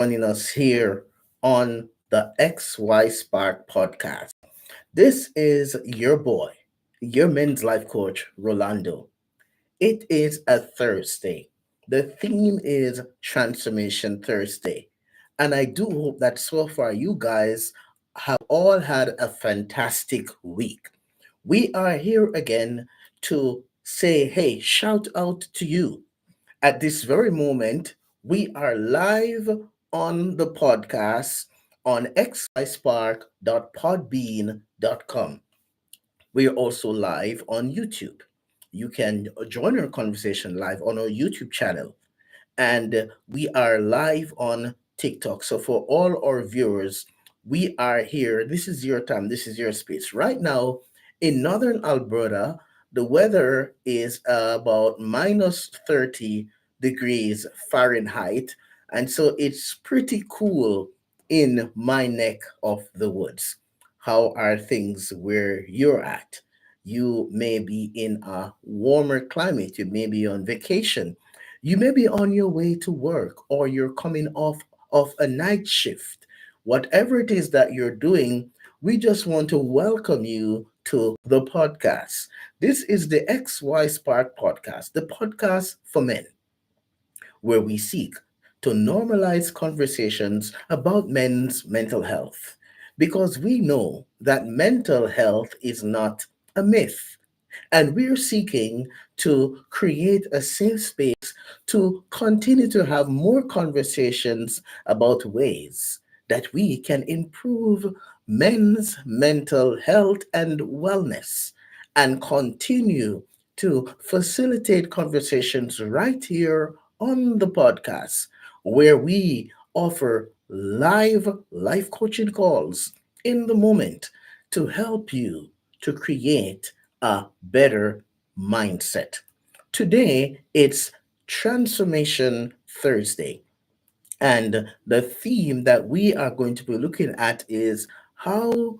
joining us here on the XY Spark podcast. This is your boy, your men's life coach, Rolando. It is a Thursday. The theme is Transformation Thursday. And I do hope that so far you guys have all had a fantastic week. We are here again to say, hey, shout out to you. At this very moment, we are live on the podcast on xyspark.podbean.com. We are also live on YouTube. You can join our conversation live on our YouTube channel, and we are live on TikTok. So for all our viewers, we are here. This is your time. This is your space. Right now in northern Alberta, the weather is about minus 30 degrees Fahrenheit, and so it's pretty cool in my neck of the woods. How are things where you're at? You may be in a warmer climate. You may be on vacation. You may be on your way to work, or you're coming off of a night shift. Whatever it is that you're doing, we just want to welcome you to the podcast. This is the XY Spark podcast, the podcast for men, where we seek to normalize conversations about men's mental health. Because we know that mental health is not a myth. And we're seeking to create a safe space to continue to have more conversations about ways that we can improve men's mental health and wellness and continue to facilitate conversations right here on the podcast where we offer live life coaching calls in the moment to help you to create a better mindset. Today, it's Transformation Thursday. And the theme that we are going to be looking at is to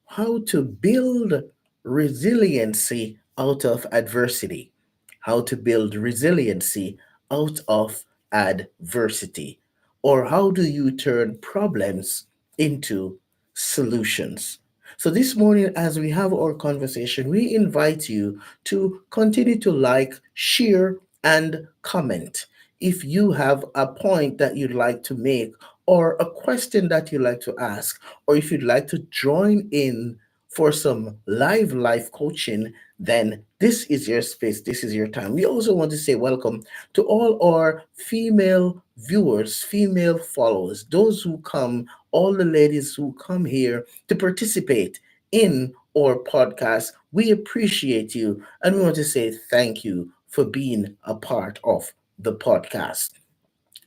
how to build resiliency out of adversity. How to build resiliency out of adversity. Or how do you turn problems into solutions? So this morning, as we have our conversation, we invite you to continue to like, share, and comment. If you have a point that you'd like to make, or a question that you'd like to ask, or if you'd like to join in for some live life coaching, then this is your space, this is your time. We also want to say welcome to all our female viewers, female followers, those who come, all the ladies who come here to participate in our podcast. We appreciate you and we want to say thank you for being a part of the podcast.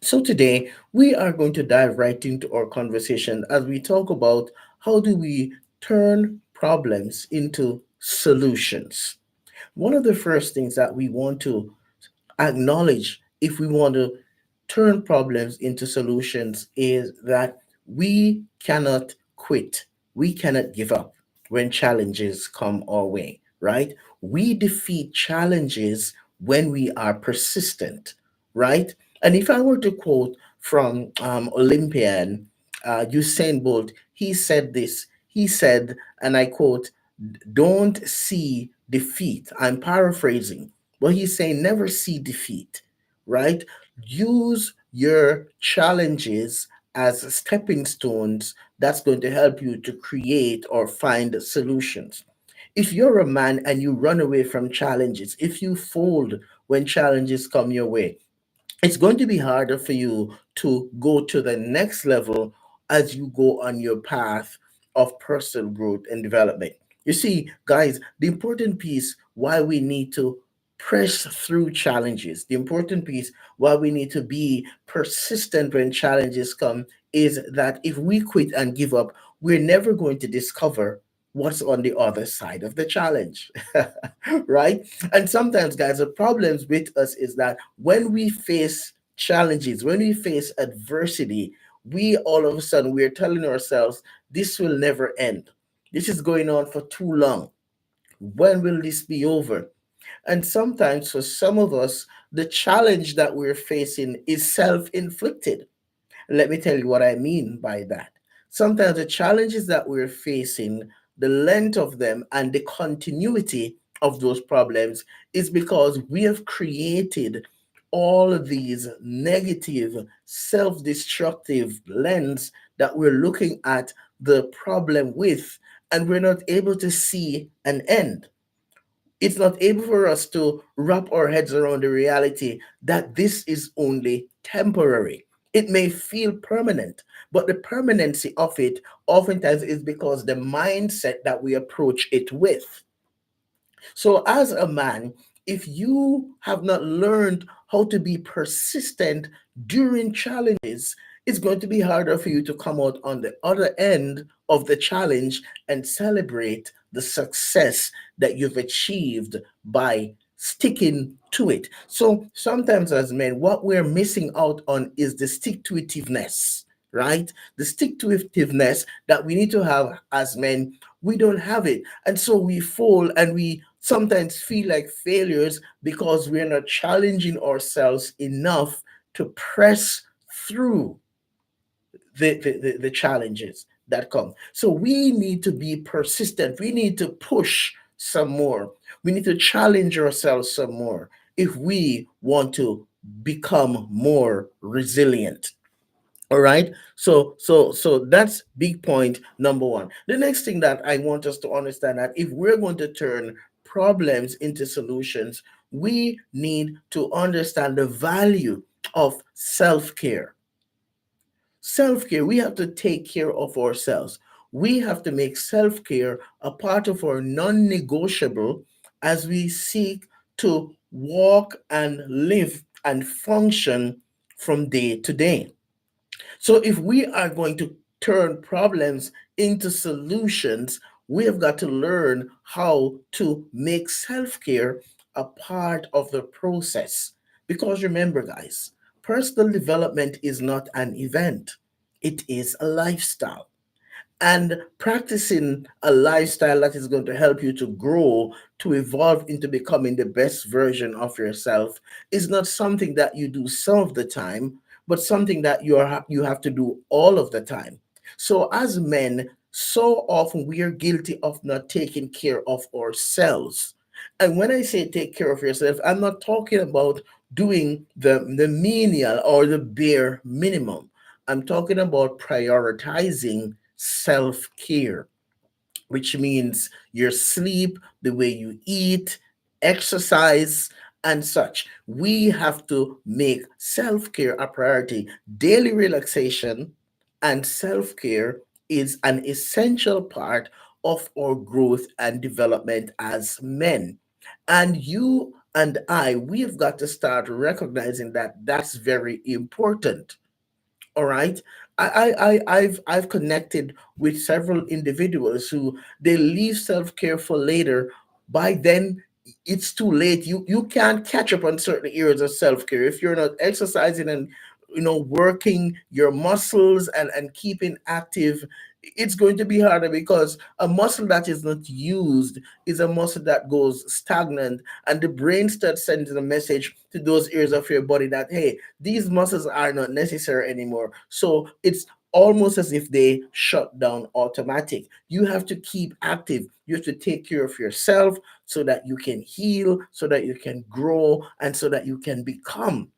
So today we are going to dive right into our conversation as we talk about how do we turn problems into solutions. One of the first things that we want to acknowledge if we want to turn problems into solutions is that we cannot quit. We cannot give up when challenges come our way, right? We defeat challenges when we are persistent, right? And if I were to quote from Olympian Usain Bolt, he said this. He said, and I quote, don't see defeat. I'm paraphrasing, but he's saying never see defeat, right? Use your challenges as stepping stones that's going to help you to create or find solutions. If you're a man and you run away from challenges, if you fold when challenges come your way, it's going to be harder for you to go to the next level as you go on your path of personal growth and development. You see, guys, the important piece why we need to press through challenges, the important piece why we need to be persistent when challenges come is that if we quit and give up, we're never going to discover what's on the other side of the challenge. Right? And sometimes, guys, the problems with us is that when we face challenges, when we face adversity, we all of a sudden we're telling ourselves this will never end. This is going on for too long. When will this be over? And sometimes for some of us, the challenge that we're facing is self-inflicted. Let me tell you what I mean by that. Sometimes the challenges that we're facing, the length of them and the continuity of those problems is because we have created all of these negative, self destructive lens that we're looking at the problem with, and we're not able to see an end. It's not able for us to wrap our heads around the reality that this is only temporary. It may feel permanent, but the permanency of it oftentimes is because the mindset that we approach it with. So, as a man, if you have not learned how to be persistent during challenges, it's going to be harder for you to come out on the other end of the challenge and celebrate the success that you've achieved by sticking to it. So, sometimes as men, what we're missing out on is the stick to itiveness, right? The stick to itiveness that we need to have as men, we don't have it. And so we fall and we sometimes feel like failures because we're not challenging ourselves enough to press through the challenges that come. So we need to be persistent. We need to push some more. We need to challenge ourselves some more if we want to become more resilient. All right. So that's big point number one. The next thing that I want us to understand that if we're going to turn problems into solutions, we need to understand the value of self-care. Self-care, we have to take care of ourselves. We have to make self-care a part of our non-negotiable as we seek to walk and live and function from day to day. So if we are going to turn problems into solutions, we have got to learn how to make self care a part of the process. Because remember, guys, personal development is not an event, it is a lifestyle. And practicing a lifestyle that is going to help you to grow, to evolve into becoming the best version of yourself is not something that you do some of the time, but something that you have to do all of the time. So as men, so often we are guilty of not taking care of ourselves. And when I say take care of yourself, I'm not talking about doing the menial or the bare minimum. I'm talking about prioritizing self care, which means your sleep, the way you eat, exercise, and such. We have to make self care a priority. Daily relaxation and self care is an essential part of our growth and development as men. And you and I, we've got to start recognizing that that's very important. All right. I've connected with several individuals who they leave self-care for later. By then it's too late. You can't catch up on certain areas of self-care if you're not exercising and working your muscles and keeping active. It's going to be harder because a muscle that is not used is a muscle that goes stagnant, and the brain starts sending a message to those areas of your body that, hey, these muscles are not necessary anymore. So it's almost as if they shut down automatic. You have to keep active. You have to take care of yourself so that you can heal, so that you can grow, and so that you can become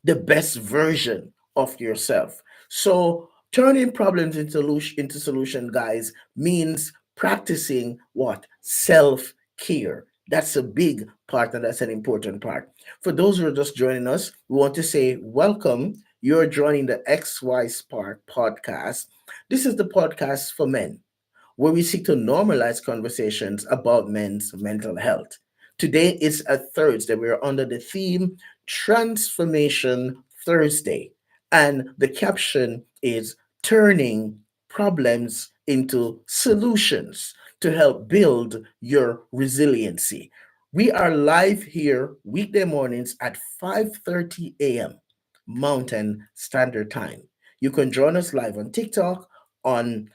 the best version of yourself. So turning problems into solution, guys, means practicing what? Self-care. That's a big part and that's an important part. For those who are just joining us, we want to say welcome. You're joining the XY Spark podcast. This is the podcast for men where we seek to normalize conversations about men's mental health. Today is a Thursday. We're under the theme Transformation Thursday. And the caption is Turning Problems into Solutions to help build your resiliency. We are live here weekday mornings at 5:30 a.m. Mountain Standard Time. You can join us live on TikTok, on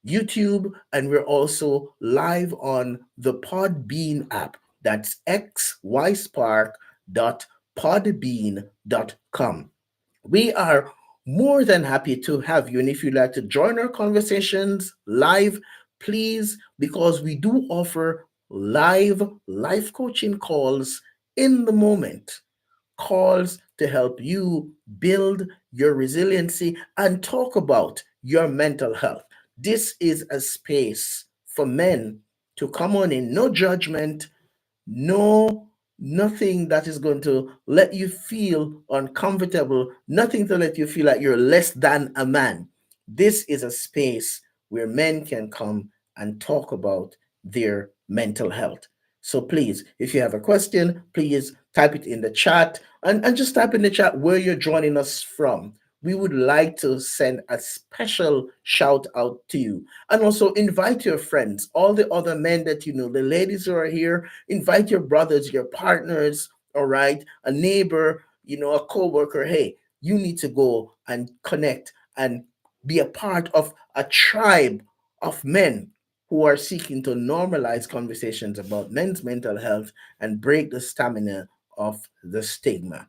YouTube, and we're also live on the Podbean app. That's xyspark.podbean.com. We are More than happy to have you. And if you'd like to join our conversations live, please, because we do offer live life coaching calls in the moment, calls to help you build your resiliency and talk about your mental health. This is a space for men to come on in, no judgment, no, nothing that is going to let you feel uncomfortable, nothing to let you feel like you're less than a man. This is a space where men can come and talk about their mental health. So please, if you have a question, please type it in the chat, and just type in the chat where you're joining us from. We would like to send a special shout out to you. And also invite your friends, all the other men that you know, the ladies who are here, invite your brothers, your partners, all right, a neighbor, a co-worker. Hey, you need to go and connect and be a part of a tribe of men who are seeking to normalize conversations about men's mental health and break the stamina of the stigma.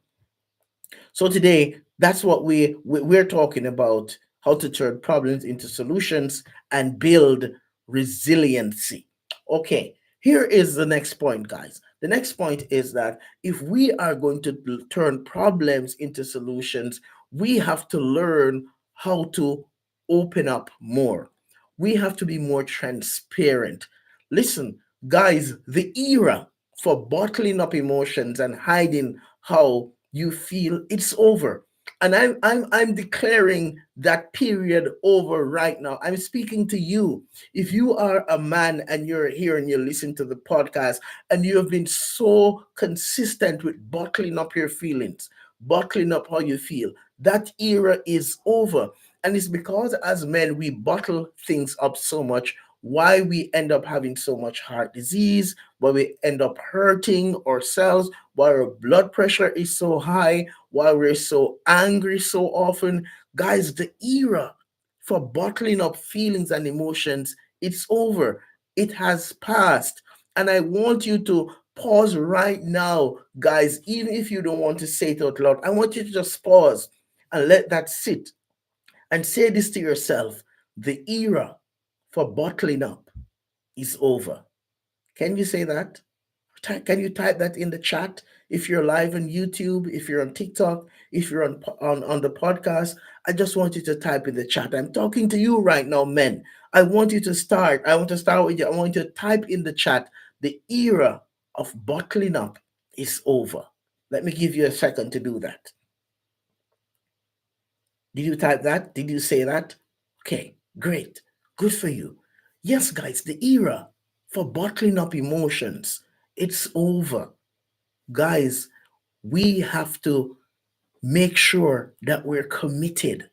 So today, that's what we're talking about: how to turn problems into solutions and build resiliency. Okay, here is the next point, guys. The next point is that if we are going to turn problems into solutions, we have to learn how to open up more. We have to be more transparent. Listen, guys, the era for bottling up emotions and hiding how you feel, it's over. And I'm declaring that period over right now. I'm speaking to you. If you are a man and you're here and you listen to the podcast and you have been so consistent with bottling up your feelings, bottling up how you feel, that era is over. And it's because as men we bottle things up so much, why we end up having so much heart disease, why we end up hurting ourselves, why our blood pressure is so high, why we're so angry so often. Guys, the era for bottling up feelings and emotions, it's over. It has passed. And I want you to pause right now, guys, even if you don't want to say it out loud. I want you to just pause and let that sit and say this to yourself: the era for bottling up is over. Can you say that? Can you type that in the chat? If you're live on YouTube, if you're on TikTok, if you're on the podcast, I just want you to type in the chat. I'm talking to you right now, men. I want you to start. I want to start with you. I want you to type in the chat: the era of bottling up is over. Let me give you a second to do that. Did you type that? Did you say that? Okay, great. Good for you. Yes, guys, the era for bottling up emotions, it's over. Guys, we have to make sure that we're committed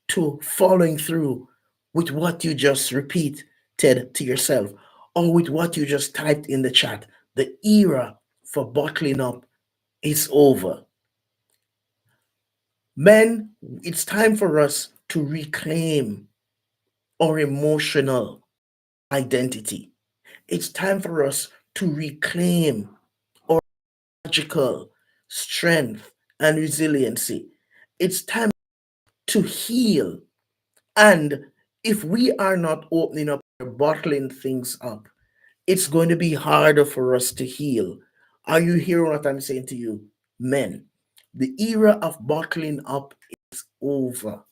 to following through with what you just repeated to yourself or with what you just typed in the chat. The era for bottling up is over. Men, it's time for us to reclaim our emotional identity. It's time for us to reclaim our magical strength and resiliency. It's time to heal. And if we are not opening up or bottling things up, it's going to be harder for us to heal. Are you hearing what I'm saying to you, men? The era of bottling up is over.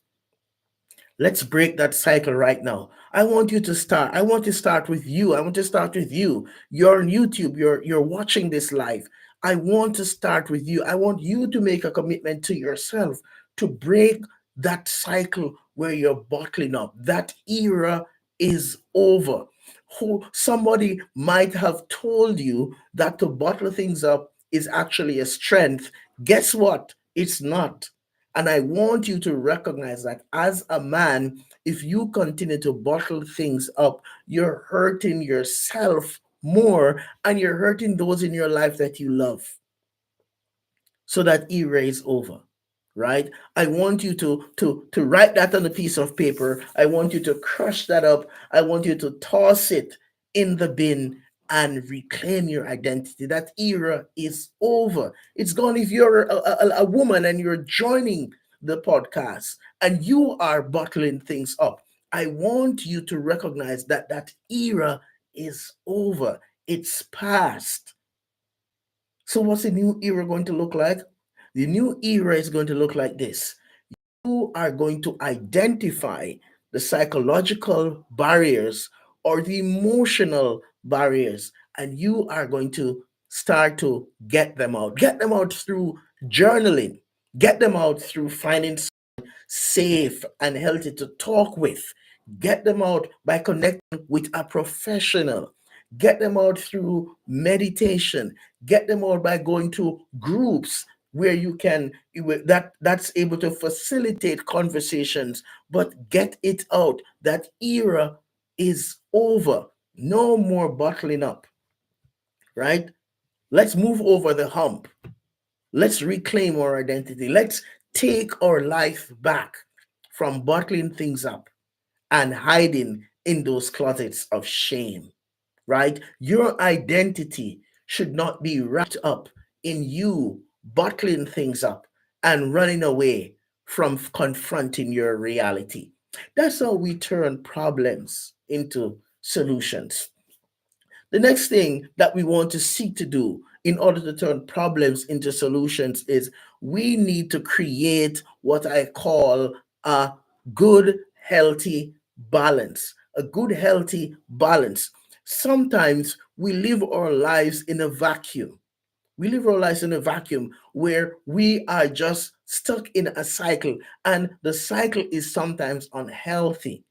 Let's break that cycle right now. I want you to start. I want to start with you. I want to start with you. You're on YouTube. You're watching this live. I want to start with you. I want you to make a commitment to yourself to break that cycle where you're bottling up. That era is over. Who somebody might have told you that to bottle things up is actually a strength. Guess what? It's not. And I want you to recognize that as a man, if you continue to bottle things up, you're hurting yourself more and you're hurting those in your life that you love. So that era is over, right? I want you to write that on a piece of paper. I want you to crush that up. I want you to toss it in the bin and reclaim your identity. That era is over. It's gone. If you're a woman and you're joining the podcast and you are bottling things up, I want you to recognize that that era is over. It's past. So, what's the new era going to look like? The new era is going to look like this. You are going to identify the psychological barriers or the emotional barriers, and you are going to start to get them out. Get them out through journaling, get them out through finding safe and healthy to talk with. Get them out by connecting with a professional. Get them out through meditation. Get them out by going to groups where you can that's able to facilitate conversations. But get it out. That era is over. No more bottling up, right? Let's move over the hump. Let's reclaim our identity. Let's take our life back from bottling things up and hiding in those closets of shame, right? Your identity should not be wrapped up in you bottling things up and running away from confronting your reality. That's how we turn problems into solutions. The next thing that we want to seek to do in order to turn problems into solutions is we need to create what I call a good, healthy balance. A good, healthy balance. Sometimes we live our lives in a vacuum. We live our lives in a vacuum where we are just stuck in a cycle, and the cycle is sometimes unhealthy.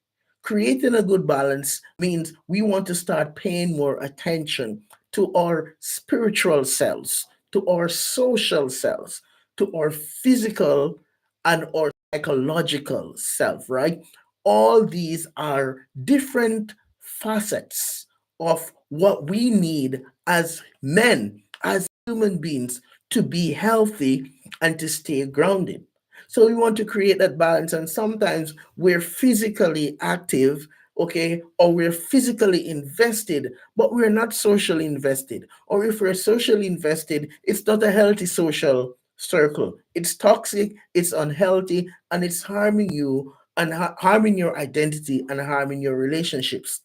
Creating a good balance means we want to start paying more attention to our spiritual selves, to our social selves, to our physical and our psychological self, right? All these are different facets of what we need as men, as human beings, to be healthy and to stay grounded. So we want to create that balance, and sometimes we're physically active, okay, or we're physically invested, but we're not socially invested. Or if we're socially invested, it's not a healthy social circle. It's toxic, it's unhealthy, and it's harming you and harming your identity and harming your relationships.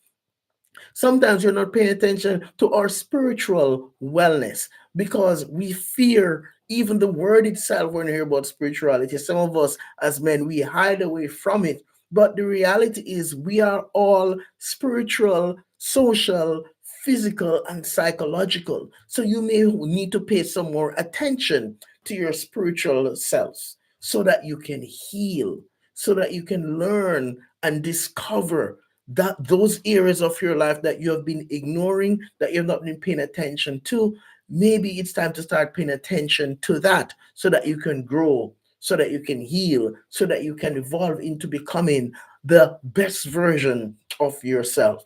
Sometimes we're not paying attention to our spiritual wellness because we fear even the word itself when we hear about spirituality. Some of us as men, we hide away from it. But the reality is, we are all spiritual, social, physical, and psychological. So you may need to pay some more attention to your spiritual selves so that you can heal, so that you can learn and discover that those areas of your life that you have been ignoring, that you've not been paying attention to. Maybe it's time to start paying attention to that so that you can grow, so that you can heal, so that you can evolve into becoming the best version of yourself.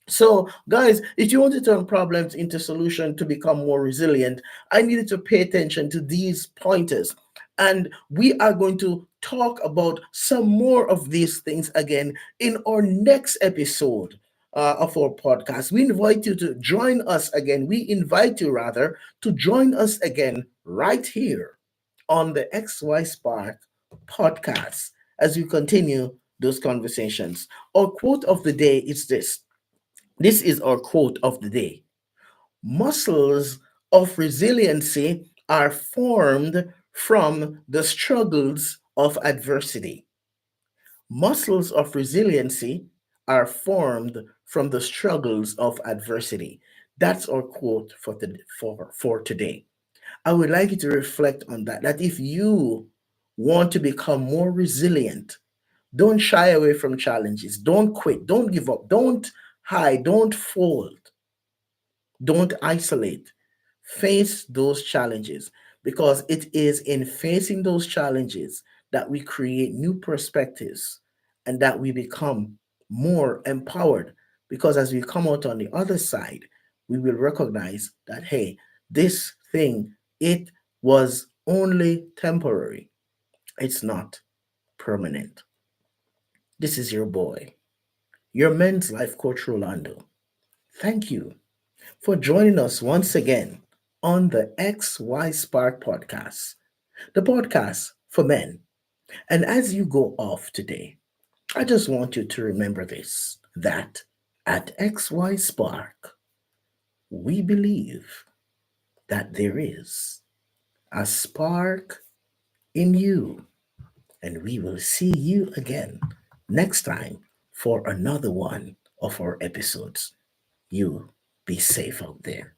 So, guys, if you want to turn problems into solution to become more resilient, I needed to pay attention to these pointers. And we are going to talk about some more of these things again in our next episode of our podcast. We invite you to join us again. We invite you, rather, to join us again right here on the XY Spark podcast as we continue those conversations. Our quote of the day is this. This is our quote of the day. Muscles of resiliency are formed from the struggles of adversity. Muscles of resiliency are formed from the struggles of adversity. That's our quote for today. I would like you to reflect on that. That if you want to become more resilient, don't shy away from challenges. Don't quit. Don't give up. Don't hide. Don't fold. Don't isolate. Face those challenges because it is in facing those challenges that we create new perspectives and that we become more empowered. Because as we come out on the other side, we will recognize that, hey, this thing, it was only temporary, it's not permanent. This is your boy, your men's life coach, Rolando. Thank you for joining us once again on the XY Spark podcast, the podcast for men. And as you go off today, I just want you to remember this, that at XY Spark, we believe that there is a spark in you. And we will see you again next time for another one of our episodes. You be safe out there.